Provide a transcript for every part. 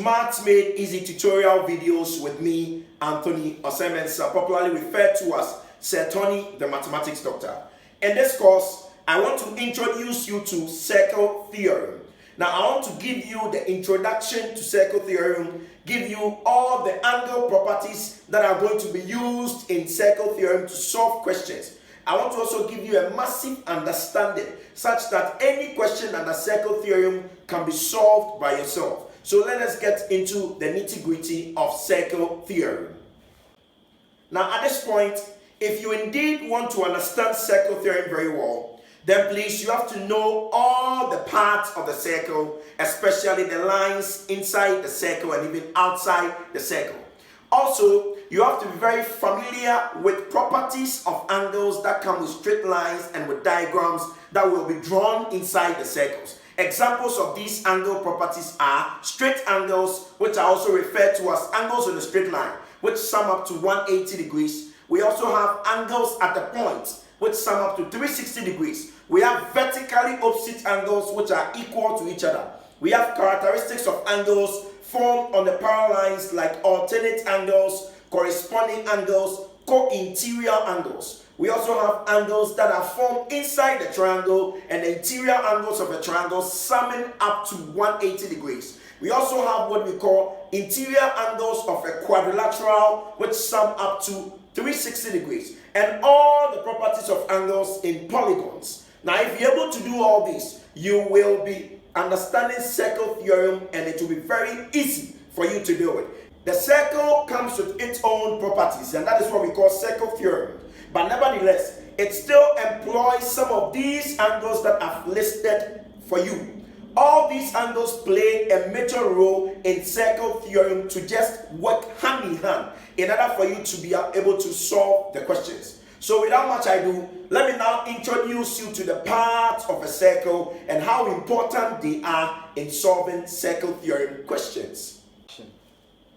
Smart Made Easy tutorial videos with me, Anthony Osei Mensah, popularly referred to as Sir Tony, the Mathematics Doctor. In this course, I want to introduce you to circle theorem. Now, I want to give you the introduction to circle theorem, give you all the angle properties that are going to be used in circle theorem to solve questions. I want to also give you a massive understanding such that any question under circle theorem can be solved by yourself. So let us get into the nitty-gritty of circle theorem. Now, at this point, if you indeed want to understand circle theorem very well, then please, you have to know all the parts of the circle, especially the lines inside the circle and even outside the circle. Also, you have to be very familiar with properties of angles that come with straight lines and with diagrams that will be drawn inside the circles. Examples of these angle properties are straight angles, which are also referred to as angles on a straight line, which sum up to 180 degrees. We also have angles at the point, which sum up to 360 degrees. We have vertically opposite angles, which are equal to each other. We have characteristics of angles formed on the parallel lines like alternate angles, corresponding angles, co-interior angles. We also have angles that are formed inside the triangle and the interior angles of the triangle summing up to 180 degrees. We also have what we call interior angles of a quadrilateral, which sum up to 360 degrees, and all the properties of angles in polygons. Now, if you're able to do all this, you will be understanding circle theorem, and it will be very easy for you to do it. The circle comes with its own properties, and that is what we call circle theorem. But nevertheless, it still employs some of these angles that I've listed for you. All these angles play a major role in circle theorem to just work hand in hand in order for you to be able to solve the questions. So without much ado, let me now introduce you to the parts of a circle and how important they are in solving circle theorem questions.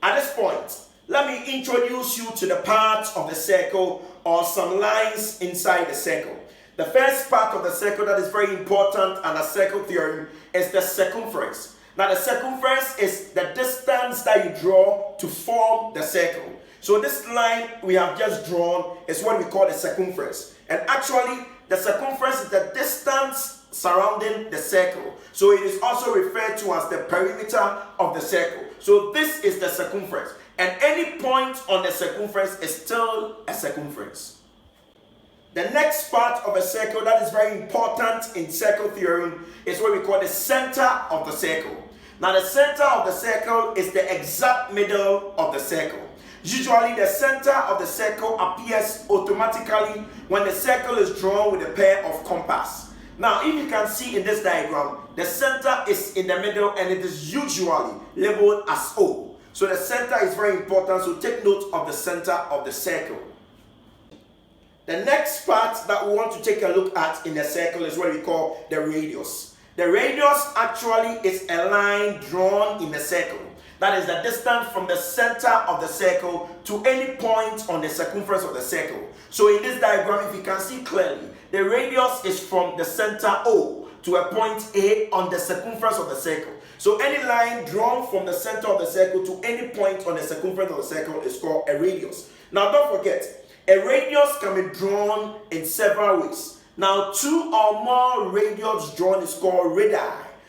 At this point, let me introduce you to the parts of the circle or some lines inside the circle. The first part of the circle that is very important under circle theorem is the circumference. Now, the circumference is the distance that you draw to form the circle. So this line we have just drawn is what we call the circumference. And actually, the circumference is the distance surrounding the circle. So it is also referred to as the perimeter of the circle. So this is the circumference. And any point on the circumference is still a circumference. The next part of a circle that is very important in circle theorem is what we call the center of the circle. Now, the center of the circle is the exact middle of the circle. Usually, the center of the circle appears automatically when the circle is drawn with a pair of compass. Now, if you can see in this diagram, the center is in the middle and it is usually labeled as O. So the center is very important, so take note of the center of the circle. The next part that we want to take a look at in the circle is what we call the radius. The radius actually is a line drawn in the circle. That is the distance from the center of the circle to any point on the circumference of the circle. So in this diagram, if you can see clearly, the radius is from the center O to a point A on the circumference of the circle. So any line drawn from the center of the circle to any point on the circumference of the circle is called a radius. Now, don't forget, a radius can be drawn in several ways. Now, two or more radius drawn is called radii.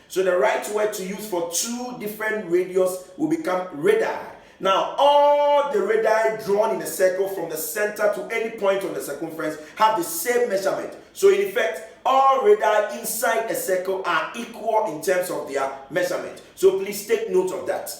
So the right word to use for two different radius will become radii. Now, all the radii drawn in a circle from the center to any point on the circumference have the same measurement. So in effect, all radii inside a circle are equal in terms of their measurement. So please take note of that.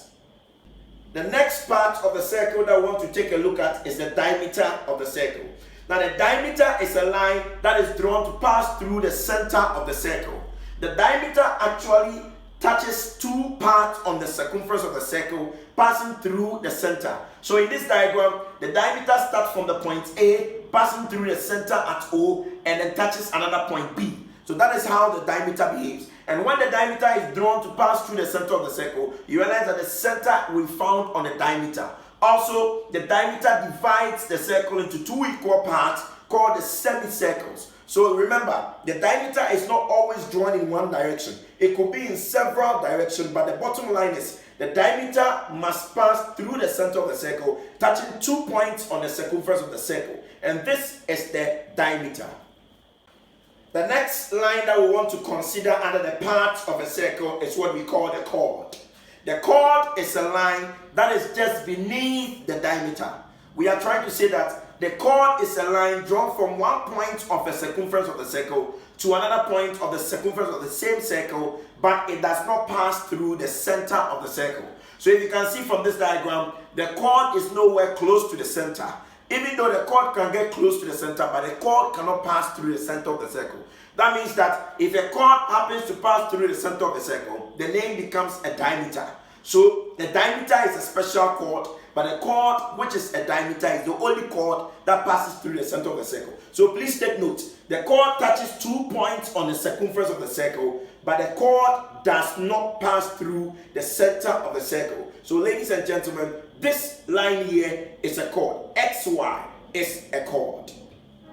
The next part of the circle that we want to take a look at is the diameter of the circle. Now, the diameter is a line that is drawn to pass through the center of the circle. The diameter actually touches two parts on the circumference of the circle passing through the center. So in this diagram, the diameter starts from the point A, passing through the center at O, and then touches another point B. So that is how the diameter behaves. And when the diameter is drawn to pass through the center of the circle, you realize that the center will be found on the diameter. Also, the diameter divides the circle into two equal parts called the semicircles. So remember, the diameter is not always drawn in one direction. It could be in several directions, but the bottom line is The diameter must pass through the center of the circle, touching 2 points on the circumference of the circle. And this is the diameter. The next line that we want to consider under the part of a circle is what we call the chord. The chord is a line that is just beneath the diameter. We are trying to say that the chord is a line drawn from one point of the circumference of the circle to another point of the circumference of the same circle, but it does not pass through the center of the circle. So if you can see from this diagram, the chord is nowhere close to the center. Even though the chord can get close to the center, but the chord cannot pass through the center of the circle. That means that if a chord happens to pass through the center of the circle, the name becomes a diameter. So the diameter is a special chord, but a chord which is a diameter is the only chord that passes through the center of the circle. So please take note, the chord touches 2 points on the circumference of the circle, but the chord does not pass through the center of the circle. So ladies and gentlemen, this line here is a chord. XY is a chord.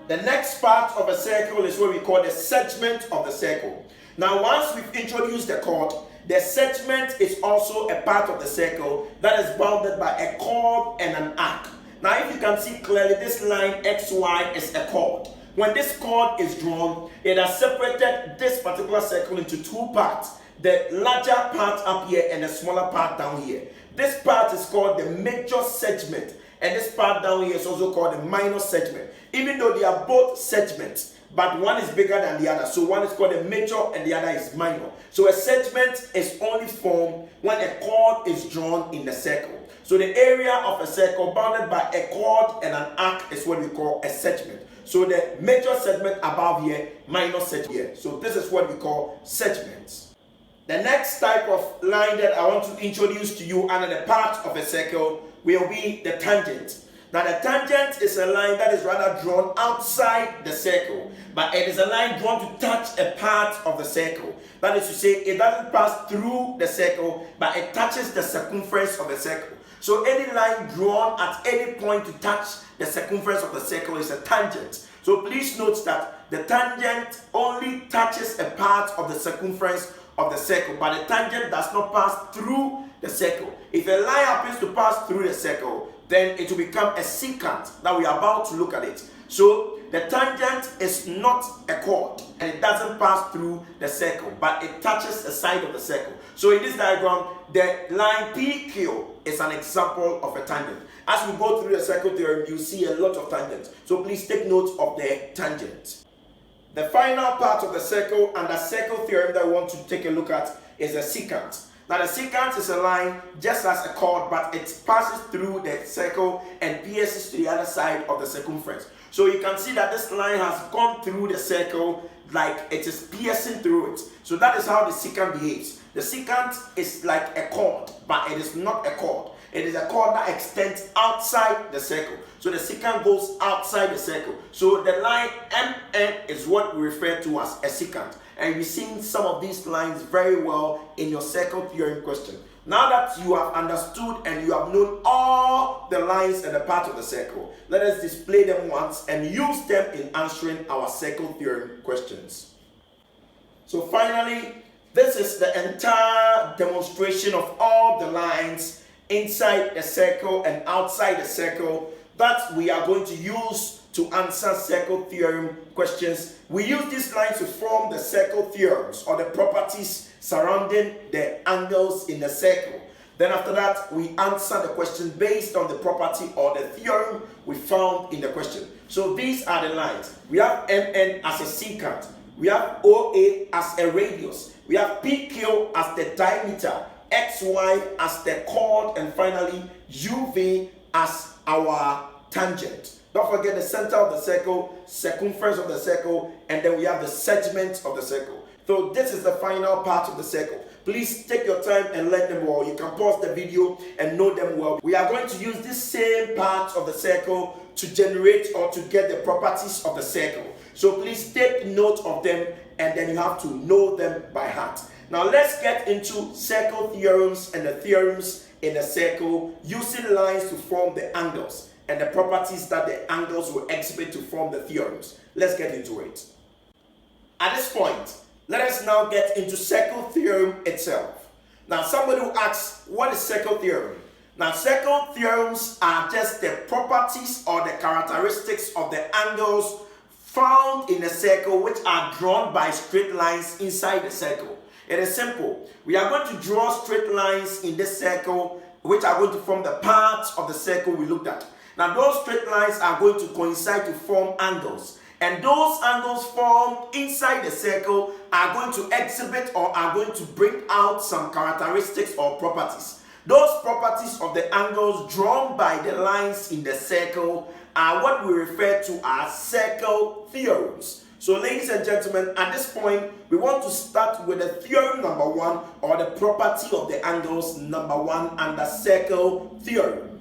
The next part of a circle is what we call the segment of the circle. Now once we've introduced the chord, the segment is also a part of the circle that is bounded by a chord and an arc. Now if you can see clearly, this line XY is a chord. When this chord is drawn, it has separated this particular circle into 2 parts. The larger part up here and the smaller part down here. This part is called the major segment, and this part down here is also called the minor segment. Even though they are both segments, but one is bigger than the other. So one is called a major and the other is minor. So a segment is only formed when a chord is drawn in the circle. So the area of a circle bounded by a chord and an arc is what we call a segment. So the major segment above here, minor segment here. So this is what we call segments. The next type of line that I want to introduce to you under the part of a circle will be the tangent. Now the tangent is a line that is rather drawn outside the circle, but it is a line drawn to touch a part of the circle. That is to say, it doesn't pass through the circle, but it touches the circumference of the circle. So any line drawn at any point to touch the circumference of the circle is a tangent. So please note that the tangent only touches a part of the circumference of the circle, but the tangent does not pass through the circle. If a line happens to pass through the circle, then it will become a secant. Now we are about to look at it. So the tangent is not a chord and it doesn't pass through the circle, but it touches the side of the circle. So in this diagram, the line PQ is an example of a tangent. As we go through the circle theorem, you see a lot of tangents. So please take note of the tangent. The final part of the circle and the circle theorem that we want to take a look at is a secant. Now the secant is a line just as a chord, but it passes through the circle and pierces to the other side of the circumference. So you can see that this line has gone through the circle like it is piercing through it. So that is how the secant behaves. The secant is like a chord, but it is not a chord. It is a chord that extends outside the circle. So the secant goes outside the circle. So the line MN is what we refer to as a secant. And you've seen some of these lines very well in your circle theorem question. Now that you have understood and you have known all the lines and the part of the circle, let us display them once and use them in answering our circle theorem questions. So finally, this is the entire demonstration of all the lines inside the circle and outside the circle that we are going to use to answer circle theorem questions. We use these lines to form the circle theorems or the properties surrounding the angles in the circle. Then after that, we answer the question based on the property or the theorem we found in the question. So these are the lines. We have MN as a secant. We have OA as a radius. We have PQ as the diameter. XY as the chord, and finally UV as our tangent. Don't forget the center of the circle, circumference of the circle, and then we have the segment of the circle. So this is the final part of the circle. Please take your time and learn them well. You can pause the video and know them well. We are going to use this same part of the circle to generate or to get the properties of the circle. So please take note of them and then you have to know them by heart. Now let's get into circle theorems and the theorems in a circle using lines to form the angles and the properties that the angles will exhibit to form the theorems. Let's get into it. At this point, let us now get into circle theorem itself. Now somebody will ask, what is circle theorem? Now circle theorems are just the properties or the characteristics of the angles found in a circle which are drawn by straight lines inside the circle. It is simple. We are going to draw straight lines in this circle which are going to form the parts of the circle we looked at. Now those straight lines are going to coincide to form angles. And those angles formed inside the circle are going to exhibit or are going to bring out some characteristics or properties. Those properties of the angles drawn by the lines in the circle are what we refer to as circle theorems. So ladies and gentlemen, at this point, we want to start with the theorem number 1, or the property of the angles number 1 under circle theorem.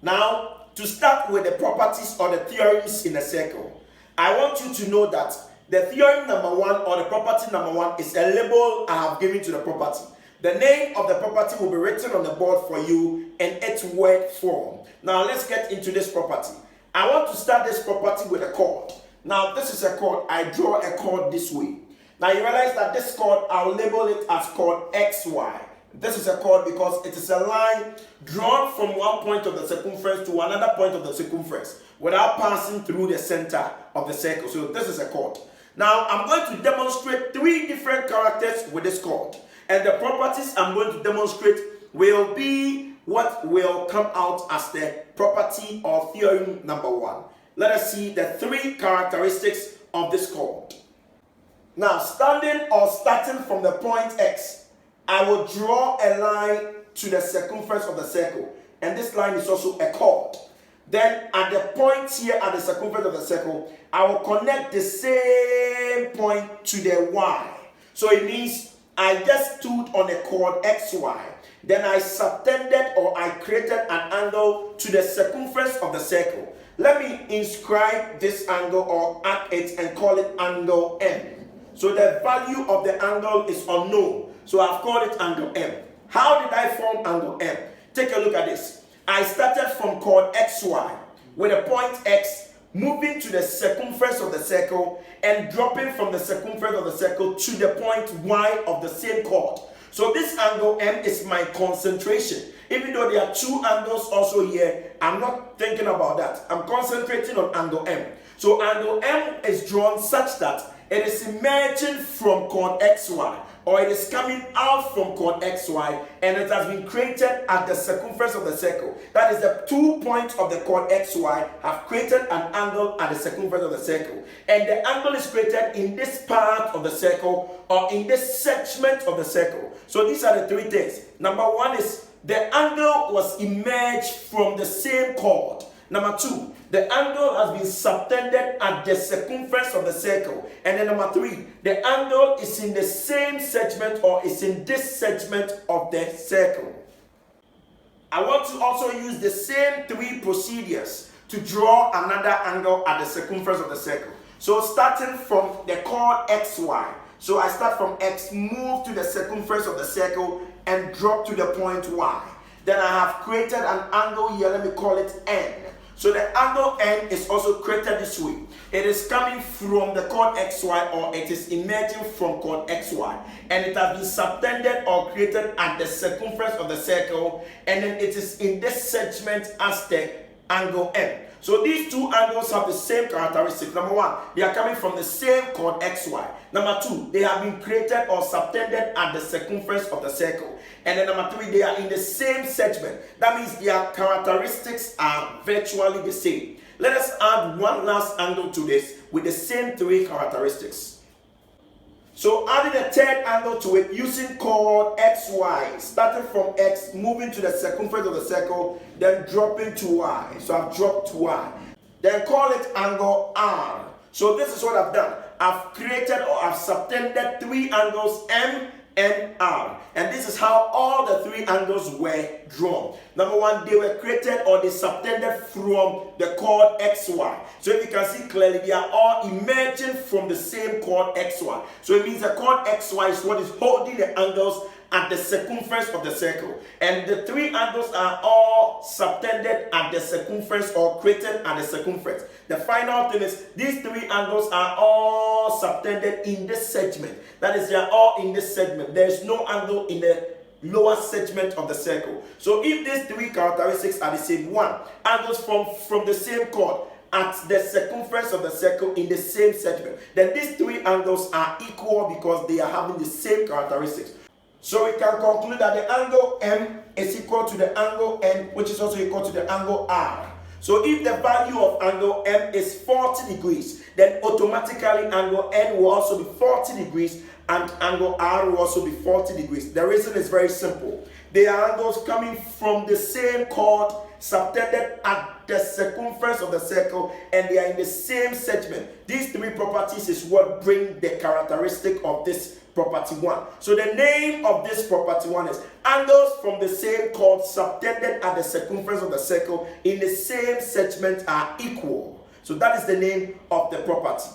Now, to start with the properties or the theorems in a circle, I want you to know that the theorem number 1 or the property number 1 is a label I have given to the property. The name of the property will be written on the board for you in its word form. Now let's get into this property. I want to start this property with a chord. Now this is a chord. I draw a chord this way. Now you realize that this chord, I'll label it as chord XY. This is a chord because it is a line drawn from one point of the circumference to another point of the circumference without passing through the center of the circle. So this is a chord. Now I'm going to demonstrate 3 different characters with this chord. And the properties I'm going to demonstrate will be what will come out as the property or theorem number 1. Let us see the 3 characteristics of this chord. Now, starting from the point X, I will draw a line to the circumference of the circle. And this line is also a chord. Then at the point here at the circumference of the circle, I will connect the same point to the Y. So it means I just stood on a chord XY. Then I subtended or I created an angle to the circumference of the circle. Let me inscribe this angle or add it and call it angle M. So the value of the angle is unknown. So I've called it angle M. How did I form angle M? Take a look at this. I started from chord XY with a point X, moving to the circumference of the circle and dropping from the circumference of the circle to the point Y of the same chord. So this angle M is my concentration. Even though there are 2 angles also here, I'm not thinking about that. I'm concentrating on angle M. So angle M is drawn such that it is emerging from chord XY, or it is coming out from chord XY, and it has been created at the circumference of the circle. That is, the 2 points of the chord XY have created an angle at the circumference of the circle. And the angle is created in this part of the circle or in this segment of the circle. So these are the 3 things. Number 1 is the angle was emerged from the same chord. Number 2, the angle has been subtended at the circumference of the circle. And then number 3, the angle is in the same segment or is in this segment of the circle. I want to also use the same 3 procedures to draw another angle at the circumference of the circle. So starting from the chord XY. So I start from X, move to the circumference of the circle and drop to the point Y. Then I have created an angle here, let me call it N. So the angle N is also created this way. It is coming from the chord XY, or it is emerging from chord XY. And it has been subtended or created at the circumference of the circle. And then it is in this segment as the angle M. So these 2 angles have the same characteristics. Number 1, they are coming from the same chord XY. Number 2, they have been created or subtended at the circumference of the circle. And then number 3, they are in the same segment. That means their characteristics are virtually the same. Let us add one last angle to this with the same 3 characteristics. So adding a 3rd angle to it using chord XY, starting from X, moving to the circumference of the circle, then dropping to Y. So I've dropped to Y. Then call it angle R. So this is what I've done. I've created or I've subtended 3 angles M, N, R. And this is how all the 3 angles were drawn. Number 1, they were created or they subtended from the chord XY. So if you can see clearly, they are all emerging from the same chord XY. So it means the chord XY is what is holding the angles at the circumference of the circle. And the 3 angles are all subtended at the circumference or created at the circumference. The final thing is these 3 angles are all subtended in this segment. That is, they are all in this segment. There is no angle in the lower segment of the circle. So if these three characteristics are the same, one, angles from the same chord at the circumference of the circle in the same segment, then these three angles are equal because they are having the same characteristics. So we can conclude that the angle M is equal to the angle N, which is also equal to the angle R. So if the value of angle M is 40 degrees, then automatically angle N will also be 40 degrees and angle R will also be 40 degrees. The reason is very simple. They are angles coming from the same chord, subtended at the circumference of the circle, and they are in the same segment. These three properties is what bring the characteristic of this property 1. So the name of this property 1 is angles from the same chord subtended at the circumference of the circle in the same segment are equal. So that is the name of the property.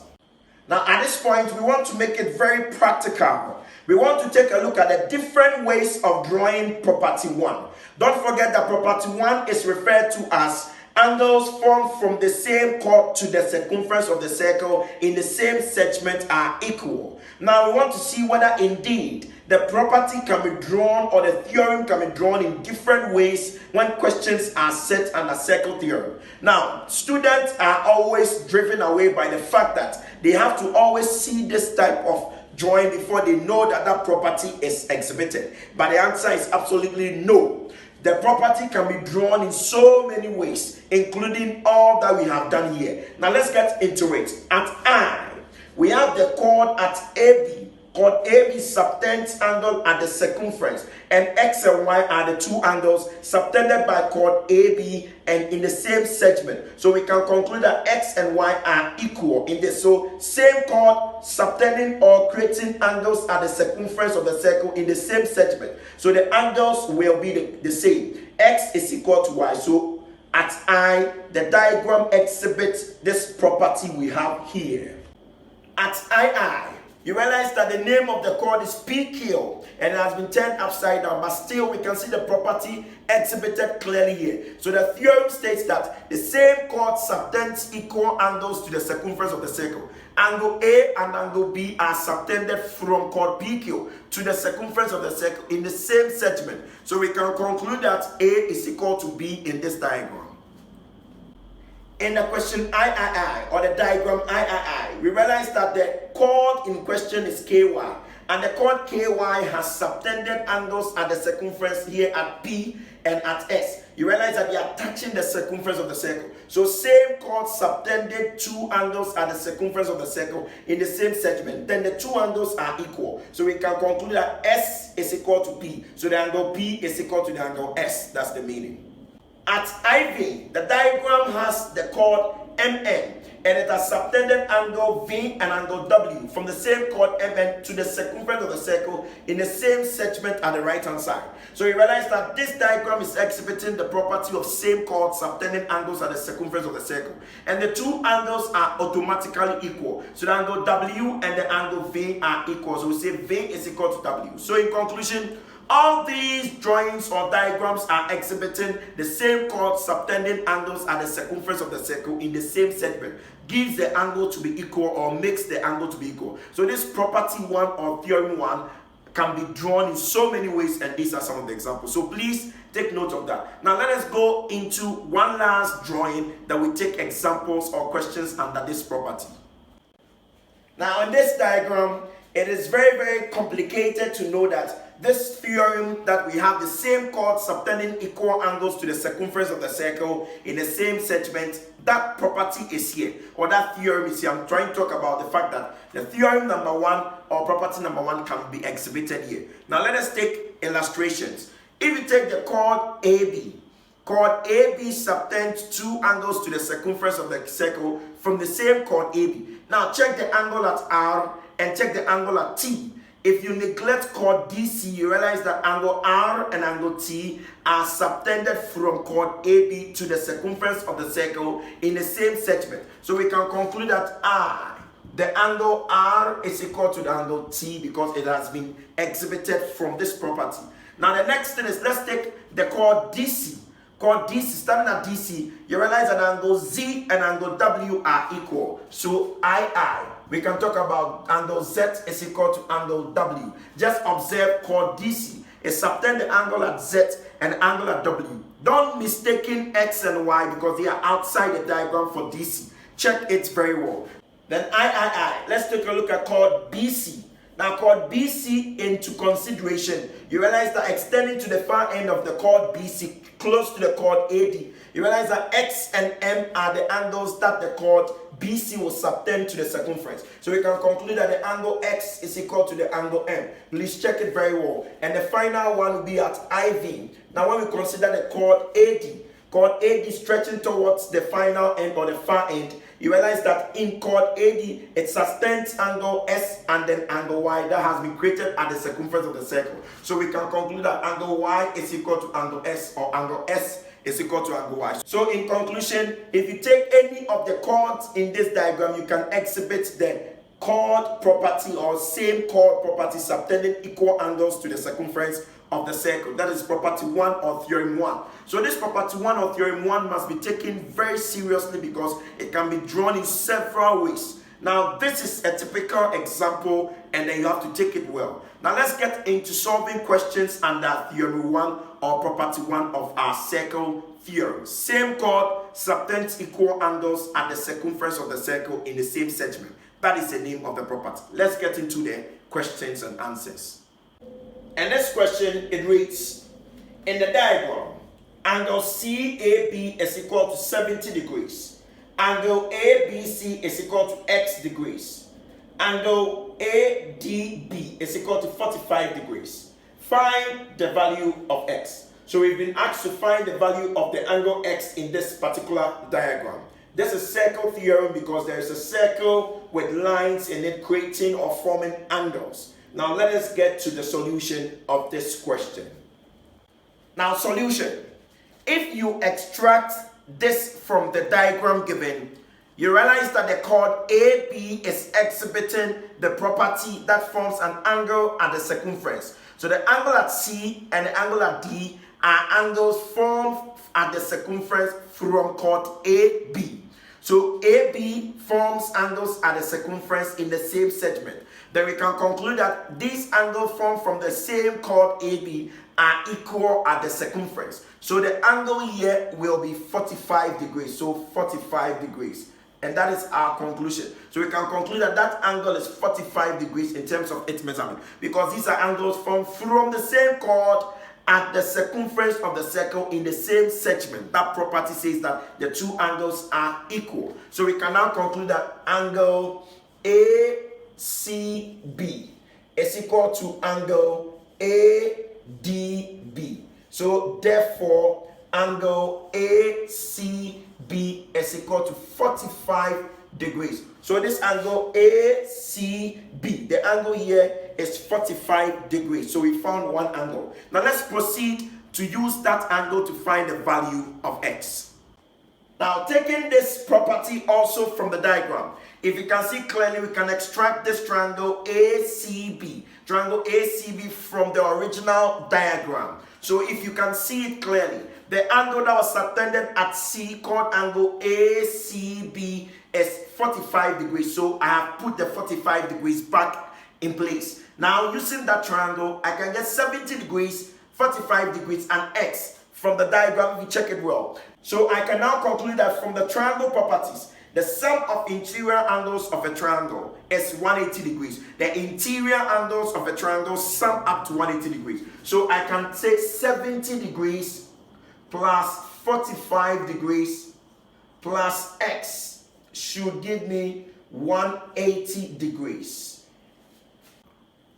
Now at this point, we want to make it very practical. We want to take a look at the different ways of drawing property 1. Don't forget that property 1 is referred to as angles formed from the same chord to the circumference of the circle in the same segment are equal. Now we want to see whether indeed the property can be drawn or the theorem can be drawn in different ways when questions are set under circle theorem. Now, students are always driven away by the fact that they have to always see this type of drawing before they know that that property is exhibited. But the answer is absolutely no. The property can be drawn in so many ways, including all that we have done here. Now let's get into it. At I, we have the chord at AB. Chord AB subtends angle at the circumference, and X and Y are the two angles subtended by chord AB and in the same segment. So we can conclude that X and Y are equal in this. So same chord subtending or creating angles at the circumference of the circle in the same segment. So the angles will be the same. X is equal to Y. So at I, the diagram exhibits this property we have here. At II, you realize that the name of the chord is PQ and it has been turned upside down, but still we can see the property exhibited clearly here. So the theorem states that the same chord subtends equal angles to the circumference of the circle. Angle A and angle B are subtended from chord PQ to the circumference of the circle in the same segment. So we can conclude that A is equal to B in this diagram. In the question III, or the diagram III, we realize that the chord in question is KY, and the chord KY has subtended angles at the circumference here at P and at S. You realize that they are touching the circumference of the circle. So same chord subtended two angles at the circumference of the circle in the same segment. Then the two angles are equal. So we can conclude that S is equal to P. So the angle P is equal to the angle S. That's the meaning. At IV, the diagram has the chord MN, and it has subtended angle V and angle W from the same chord MN to the circumference of the circle in the same segment at the right hand side. So you realize that this diagram is exhibiting the property of same chord subtending angles at the circumference of the circle. And the two angles are automatically equal. So the angle W and the angle V are equal. So we say V is equal to W. So in conclusion, all these drawings or diagrams are exhibiting the same chord subtending angles at the circumference of the circle in the same segment. Gives the angle to be equal or makes the angle to be equal. So this property 1 or theorem 1 can be drawn in so many ways, and these are some of the examples. So please take note of that. Now let us go into one last drawing that will take examples or questions under this property. Now in this diagram, it is very, very complicated to know that this theorem that we have the same chord subtending equal angles to the circumference of the circle in the same segment, that property is here, or that theorem is here. I'm trying to talk about the fact that the theorem number 1 or property number 1 can be exhibited here. Now let us take illustrations. If you take the chord AB subtends two angles to the circumference of the circle from the same chord AB. Now check the angle at R and check the angle at T. If you neglect chord DC, you realize that angle R and angle T are subtended from chord AB to the circumference of the circle in the same segment. So we can conclude that the angle R is equal to the angle T because it has been exhibited from this property. Now the next thing is, let's take the chord DC. Chord DC, starting at DC, you realize that angle Z and angle W are equal. So we can talk about angle Z is equal to angle W. Just observe chord DC. is subtend the angle at Z and the angle at W. Don't mistake X and Y because they are outside the diagram for DC. Check it very well. Then I. Let's take a look at chord BC. Now chord BC into consideration. You realize that extending to the far end of the chord BC, close to the chord AD, you realize that X and M are the angles that the chord BC will subtend to the circumference. So we can conclude that the angle X is equal to the angle M. Please check it very well. And the final one will be at IV. Now when we consider the chord AD stretching towards the final end or the far end, you realize that in chord AD, it sustains angle S and then angle Y that has been created at the circumference of the circle. So we can conclude that angle Y is equal to angle S, or angle S is equal to angle Y. So in conclusion, if you take any of the chords in this diagram, you can exhibit the chord property or same chord property subtending equal angles to the circumference of the circle. That is property 1 or theorem 1. So this property 1 or theorem 1 must be taken very seriously because it can be drawn in several ways. Now this is a typical example and then you have to take it well. Now let's get into solving questions under theorem 1 or property 1 of our circle theorem. Same chord subtends equal angles at the circumference of the circle in the same segment. That is the name of the property. Let's get into the questions and answers. And this question, it reads, in the diagram, angle CAB is equal to 70 degrees. Angle ABC is equal to X degrees. Angle ADB is equal to 45 degrees. Find the value of X. So we've been asked to find the value of the angle X in this particular diagram. This is circle theorem because there is a circle with lines in it creating or forming angles. Now let us get to the solution of this question. Now solution. If you extract this from the diagram given, you realize that the chord AB is exhibiting the property that forms an angle at the circumference. So the angle at C and the angle at D are angles formed at the circumference from chord AB. So AB forms angles at the circumference in the same segment. Then we can conclude that these angles formed from the same chord AB are equal at the circumference. So the angle here will be 45 degrees. So 45 degrees. And that is our conclusion. So we can conclude that that angle is 45 degrees in terms of its measurement, because these are angles formed from the same chord at the circumference of the circle in the same segment. That property says that the two angles are equal. So we can now conclude that angle ACB is equal to angle ADB. So therefore, angle ACB is equal to 45 degrees. So this angle ACB, the angle here is 45 degrees. So we found one angle. Now let's proceed to use that angle to find the value of X. Now taking this property also from the diagram, if you can see clearly, we can extract this triangle ACB from the original diagram. So if you can see it clearly, the angle that was subtended at C, called angle ACB, is 45 degrees. So I have put the 45 degrees back in place. Now using that triangle, I can get 70 degrees, 45 degrees, and X from the diagram if you check it well. So I can now conclude that from the triangle properties, the sum of interior angles of a triangle is 180 degrees. The interior angles of a triangle sum up to 180 degrees. So I can say 70 degrees plus 45 degrees plus X should give me 180 degrees.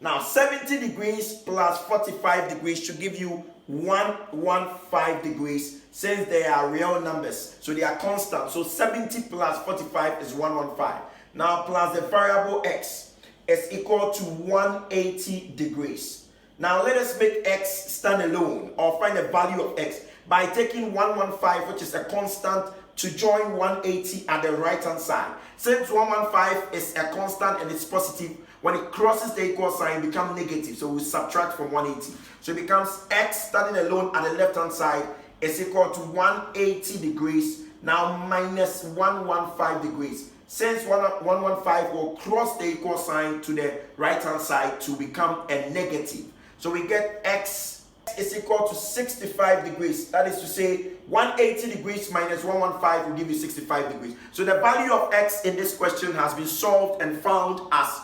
Now 70 degrees plus 45 degrees should give you 115 degrees, since they are real numbers, so they are constant. So 70 plus 45 is 115. Now plus the variable X is equal to 180 degrees. Now let us make X stand alone, or find the value of X by taking 115, which is a constant, to join 180 at the right hand side. Since 115 is a constant and it's positive, when it crosses the equal sign, it becomes negative. So we subtract from 180. So it becomes X standing alone at the left hand side is equal to 180 degrees. Now minus 115 degrees. Since 115 will cross the equal sign to the right hand side to become a negative. So we get x is equal to 65 degrees. That is to say 180 degrees minus 115 will give you 65 degrees. So the value of x in this question has been solved and found as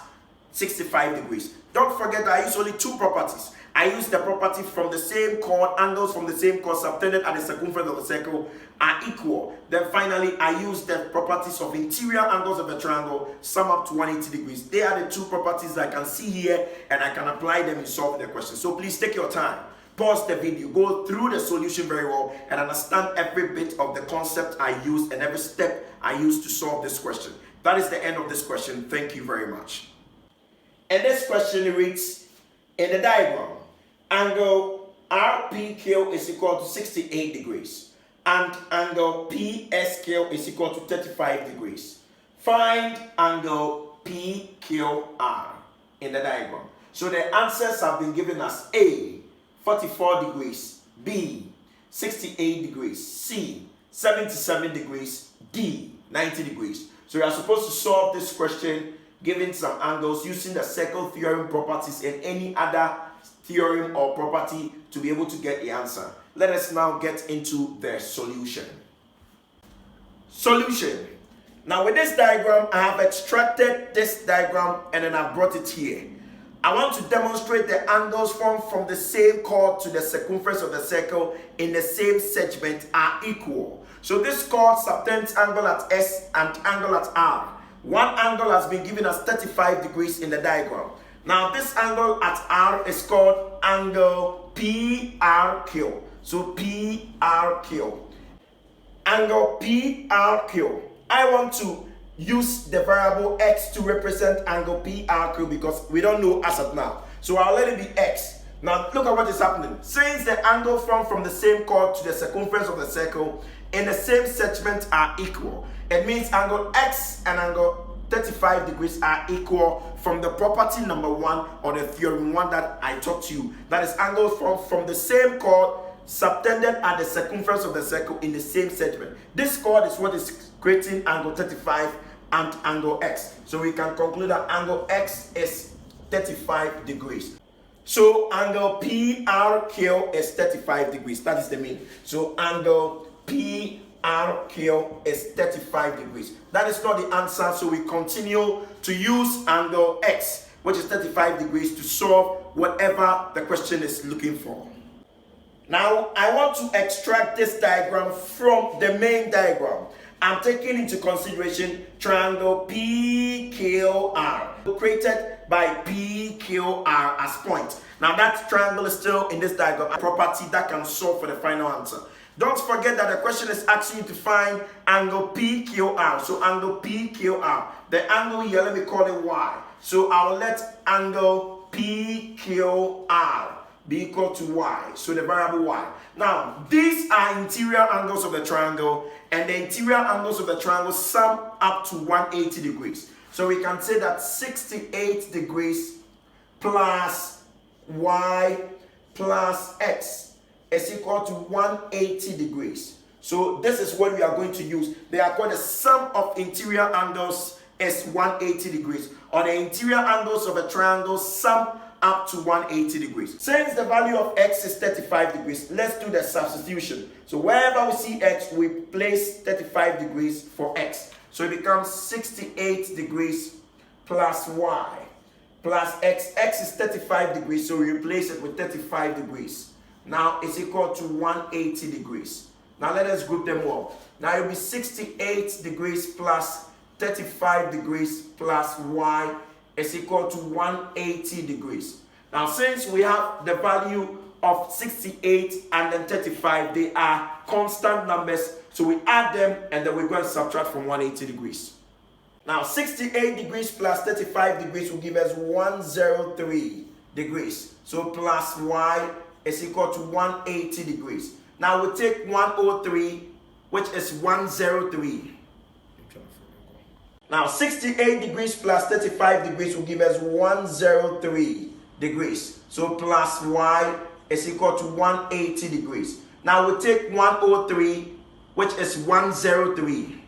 65 degrees. Don't forget that I use only two properties. I use the property from the same chord, angles from the same chord subtended at the circumference of the circle are equal. Then finally, I use the properties of interior angles of the triangle sum up to 180 degrees. They are the two properties I can see here and I can apply them in solving the question. So please take your time. Pause the video, go through the solution very well and understand every bit of the concept I used and every step I used to solve this question. That is the end of this question. Thank you very much. And this question reads, in the diagram, angle RPQ is equal to 68 degrees and angle PSQ is equal to 35 degrees. Find angle PQR in the diagram. So the answers have been given as A, 44 degrees, B, 68 degrees, C, 77 degrees, D, 90 degrees. So you are supposed to solve this question given some angles using the circle theorem properties and any other theorem or property to be able to get the answer. Let us now get into the solution. Solution. Now with this diagram, I have extracted this diagram and then I've brought it here. I want to demonstrate the angles formed from the same chord to the circumference of the circle in the same segment are equal. So this chord subtends angle at S and angle at R. One angle has been given as 35 degrees in the diagram. Now this angle at R is called angle PRQ. So PRQ. Angle PRQ. I want to use the variable x to represent angle PRQ because we don't know as of now. So I'll let it be x. Now look at what is happening. Since the angle formed from the same chord to the circumference of the circle in the same segment are equal, it means angle x and angle 35 degrees are equal from the property number 1 or the theorem 1 that I taught to you. That is angles from the same chord subtended at the circumference of the circle in the same segment. This chord is what is creating angle 35 and angle x. So we can conclude that angle x is 35 degrees. So angle PRQ is 35 degrees. That is the mean. So angle PRQ is 35 degrees. That is not the answer. So we continue to use angle x, which is 35 degrees, to solve whatever the question is looking for. Now, I want to extract this diagram from the main diagram. I'm taking into consideration triangle PQR, created by PQR as point. Now, that triangle is still in this diagram, a property that can solve for the final answer. Don't forget that the question is asking you to find angle PQR. So, angle PQR. The angle here, let me call it Y. So, I'll let angle PQR be equal to y, so the variable y. Now, these are interior angles of the triangle, and the interior angles of the triangle sum up to 180 degrees. So we can say that 68 degrees plus y plus x is equal to 180 degrees. So this is what we are going to use. They are called the sum of interior angles is 180 degrees, or the interior angles of a triangle sum up to 180 degrees. Since the value of x is 35 degrees, let's do the substitution. So wherever we see x, we place 35 degrees for x. So it becomes 68 degrees plus y plus x. X is 35 degrees, so we replace it with 35 degrees. Now it's equal to 180 degrees. Now let us group them all. Now it will be 68 degrees plus 35 degrees plus y is equal to 180 degrees. Now, since we have the value of 68 and then 35, they are constant numbers. So we add them and then we're going to subtract from 180 degrees. Now, 68 degrees plus 35 degrees will give us 103 degrees. So plus y is equal to 180 degrees. Now we take 103, which is 103. Now 68 degrees plus 35 degrees will give us 103 degrees. So plus y is equal to 180 degrees. Now we take 103, which is 103.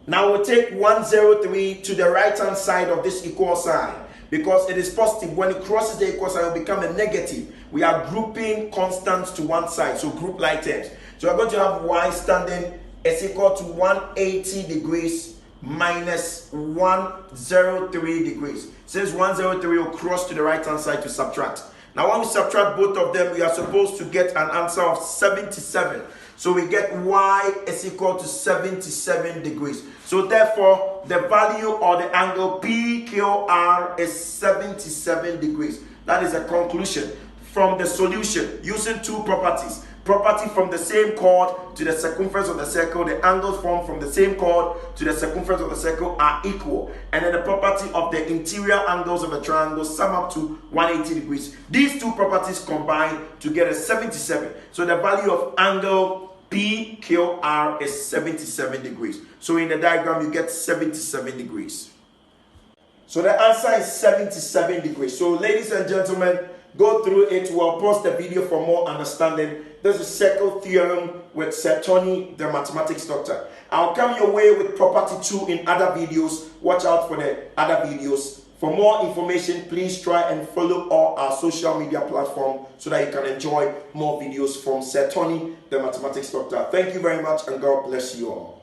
Now we take 103 to the right hand side of this equal sign. because it is positive. When it crosses the equal sign, it will become a negative. We are grouping constants to one side, so group like terms. So we're going to have y standing is equal to 180 degrees minus 103 degrees. Since 103 will cross to the right hand side to subtract. Now when we subtract both of them, we are supposed to get an answer of 77. So we get y is equal to 77 degrees. So therefore, the value or the angle PQR is 77 degrees. That is a conclusion from the solution using two properties. Property from the same chord to the circumference of the circle. The angles formed from the same chord to the circumference of the circle are equal. And then the property of the interior angles of a triangle sum up to 180 degrees. These two properties combine to get a 77. So the value of angle PQR is 77 degrees. So in the diagram, you get 77 degrees. So the answer is 77 degrees. So ladies and gentlemen, go through it. We'll pause the video for more understanding. This is circle theorem with Sir Tony, the mathematics doctor. I'll come your way with property 2 in other videos. Watch out for the other videos. For more information, please try and follow all our social media platforms so that you can enjoy more videos from Sir Tony, the mathematics doctor. Thank you very much, and God bless you all.